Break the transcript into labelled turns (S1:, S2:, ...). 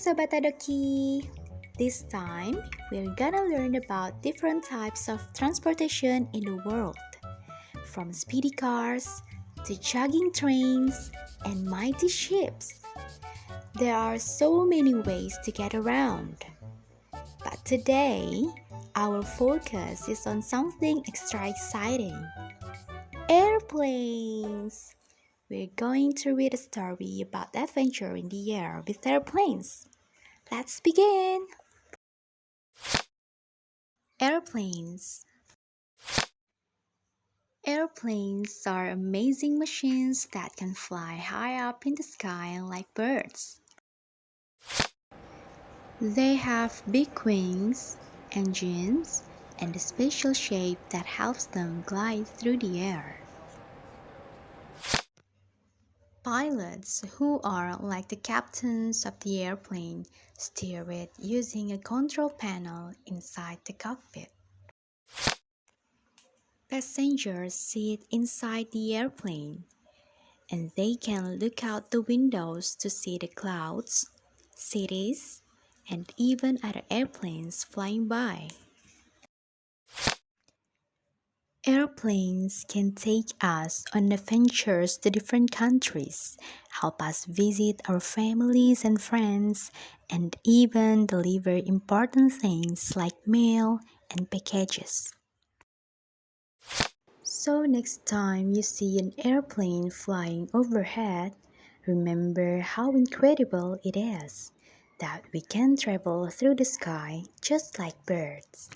S1: Sobat Adoki! This time, we're gonna learn about different types of transportation in the world. From speedy cars to jogging trains and mighty ships. There are so many ways to get around. But today, our focus is on something extra exciting. Airplanes! We're going to read a story about adventure in the air with airplanes. Let's begin! Airplanes. Airplanes are amazing machines that can fly high up in the sky like birds. They have big wings, engines, and a special shape that helps them glide through the air. Pilots, who are like the captains of the airplane, steer it using a control panel inside the cockpit. Passengers sit inside the airplane, and they can look out the windows to see the clouds, cities, and even other airplanes flying by. Airplanes can take us on adventures to different countries, help us visit our families and friends, and even deliver important things like mail and packages. So next time you see an airplane flying overhead, remember how incredible it is that we can travel through the sky just like birds.